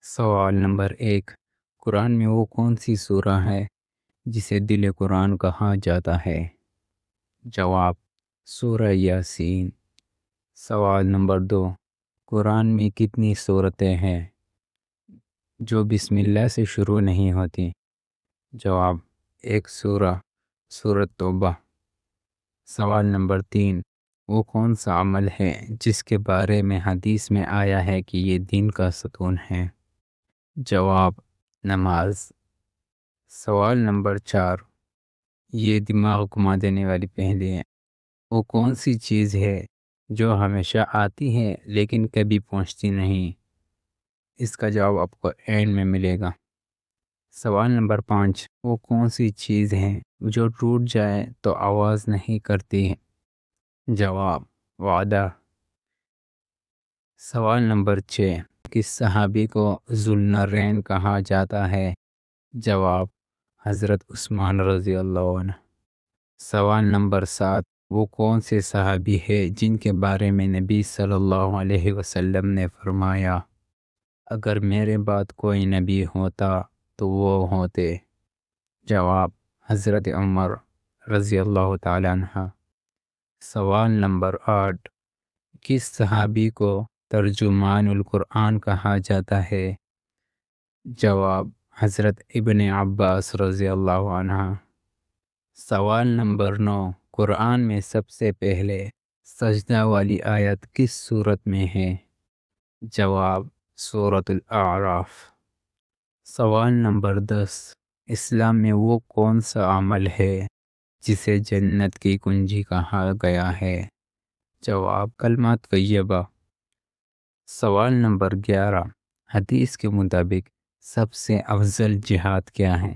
سوال نمبر 1، قرآن میں وہ کون سی سورہ ہے جسے دل قرآن کہا جاتا ہے؟ جواب: سورہ یاسین۔ سوال نمبر 2، قرآن میں کتنی سورتیں ہیں جو بسم اللہ سے شروع نہیں ہوتی؟ جواب: ایک سورہ، سورۃ توبہ۔ سوال نمبر 3، وہ کون سا عمل ہے جس کے بارے میں حدیث میں آیا ہے کہ یہ دین کا ستون ہے؟ جواب: نماز۔ سوال نمبر 4، یہ دماغ گھما دینے والی پہلے ہے، وہ کون سی چیز ہے جو ہمیشہ آتی ہے لیکن کبھی پہنچتی نہیں؟ اس کا جواب آپ کو اینڈ میں ملے گا۔ سوال نمبر 5، وہ کون سی چیز ہے جو ٹوٹ جائے تو آواز نہیں کرتی ہے؟ جواب: وعدہ۔ سوال نمبر 6، کس صحابی کو ذوالنورین کہا جاتا ہے؟ جواب: حضرت عثمان رضی اللہ عنہ۔ سوال نمبر 7، وہ کون سے صحابی ہے جن کے بارے میں نبی صلی اللہ علیہ وسلم نے فرمایا اگر میرے بعد کوئی نبی ہوتا تو وہ ہوتے؟ جواب: حضرت عمر رضی اللہ تعالیٰ عنہ۔ سوال نمبر 8، کس صحابی کو ترجمان القرآن کہا جاتا ہے؟ جواب: حضرت ابن عباس رضی اللہ عنہ۔ سوال نمبر 9، قرآن میں سب سے پہلے سجدہ والی آیت کس سورت میں ہے؟ جواب: سورۃ الاعراف۔ سوال نمبر 10، اسلام میں وہ کون سا عمل ہے جسے جنت کی کنجی کہا گیا ہے؟ جواب: کلمہ طیبہ۔ سوال نمبر 11، حدیث کے مطابق سب سے افضل جہاد کیا ہے؟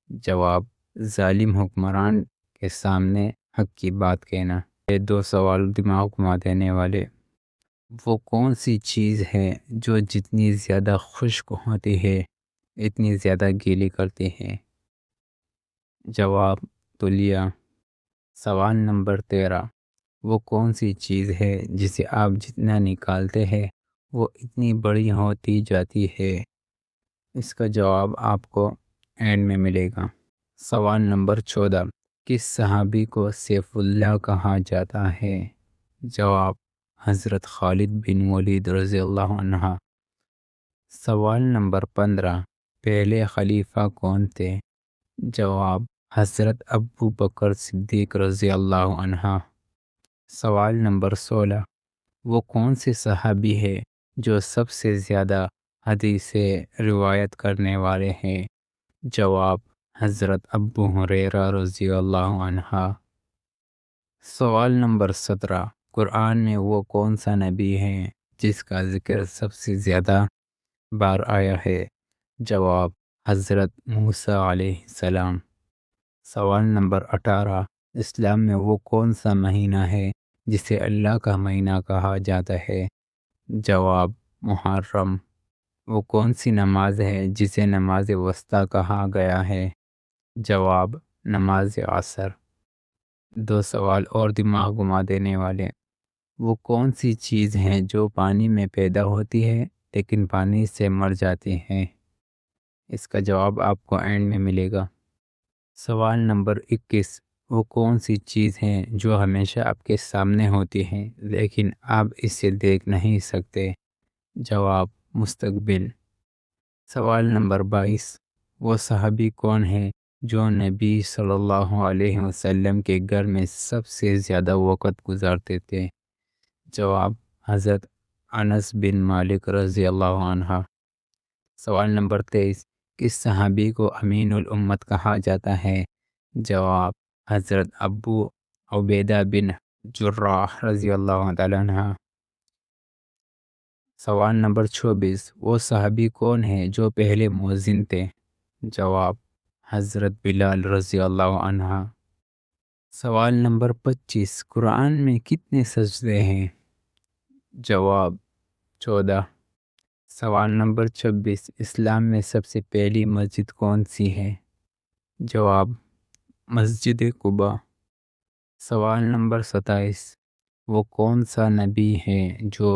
جواب: ظالم حکمران کے سامنے حق کی بات کہنا۔ یہ 2 سوال دماغ گھما دینے والے۔ وہ کون سی چیز ہے جو جتنی زیادہ خشک ہوتی ہے اتنی زیادہ گیلی کرتی ہے؟ جواب: تولیہ۔ سوال نمبر 13، وہ کون سی چیز ہے جسے آپ جتنا نکالتے ہیں وہ اتنی بڑی ہوتی جاتی ہے؟ اس کا جواب آپ کو اینڈ میں ملے گا۔ سوال نمبر 14، کس صحابی کو سیف اللہ کہا جاتا ہے؟ جواب: حضرت خالد بن ولید رضی اللہ عنہ۔ سوال نمبر 15، پہلے خلیفہ کون تھے؟ جواب: حضرت ابو بکر صدیق رضی اللہ عنہ۔ سوال نمبر 16، وہ کون سے صحابی ہے جو سب سے زیادہ حدیثیں روایت کرنے والے ہیں؟ جواب: حضرت ابو ہریرہ رضی اللہ عنہ۔ سوال نمبر 17، قرآن میں وہ کون سا نبی ہے جس کا ذکر سب سے زیادہ بار آیا ہے؟ جواب: حضرت موسیٰ علیہ السلام۔ سوال نمبر 18، اسلام میں وہ کون سا مہینہ ہے جسے اللہ کا مہینہ کہا جاتا ہے؟ جواب: محرم۔ وہ کون سی نماز ہے جسے نماز وسطیٰ کہا گیا ہے؟ جواب: نماز عصر۔ 2 سوال اور دماغ گھما دینے والے۔ وہ کون سی چیز ہے جو پانی میں پیدا ہوتی ہے لیکن پانی سے مر جاتی ہے؟ اس کا جواب آپ کو اینڈ میں ملے گا۔ سوال نمبر 21، وہ کون سی چیز ہے جو ہمیشہ آپ کے سامنے ہوتی ہے لیکن آپ اسے دیکھ نہیں سکتے؟ جواب: مستقبل۔ سوال نمبر 22، وہ صحابی کون ہے جو نبی صلی اللہ علیہ وسلم کے گھر میں سب سے زیادہ وقت گزارتے تھے؟ جواب: حضرت انس بن مالک رضی اللہ عنہ۔ سوال نمبر 23، کس صحابی کو امین الامت کہا جاتا ہے؟ جواب: حضرت ابو عبیدہ بن جراح رضی اللہ تعالیٰ عنہ۔ سوال نمبر 24، وہ صحابی کون ہے جو پہلے مؤذن تھے؟ جواب: حضرت بلال رضی اللہ عنہ۔ سوال نمبر 25، قرآن میں کتنے سجدے ہیں؟ جواب: 14۔ سوال نمبر 26، اسلام میں سب سے پہلی مسجد کون سی ہے؟ جواب: مسجد قباء۔ سوال نمبر 27، وہ کون سا نبی ہے جو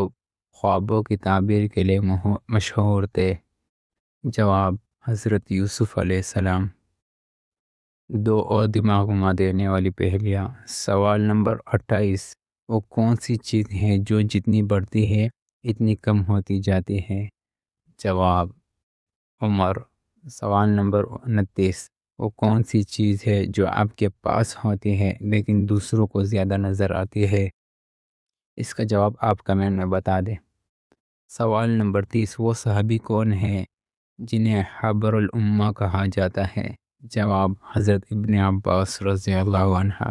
خوابوں کی تعبیر کے لیے مشہور تھے؟ جواب حضرت یوسف علیہ السلام۔ دو اور دماغ گھما دینے والی پہلیاں۔ سوال نمبر 28، وہ کون سی چیز ہے جو جتنی بڑھتی ہے اتنی کم ہوتی جاتی ہے؟ جواب عمر۔ سوال نمبر 29، وہ کون سی چیز ہے جو آپ کے پاس ہوتی ہے لیکن دوسروں کو زیادہ نظر آتی ہے؟ اس کا جواب آپ کمنٹ میں بتا دیں۔ سوال نمبر 30، وہ صحابی کون ہے جنہیں حبر الامہ کہا جاتا ہے؟ جواب حضرت ابن عباس رضی اللہ عنہ۔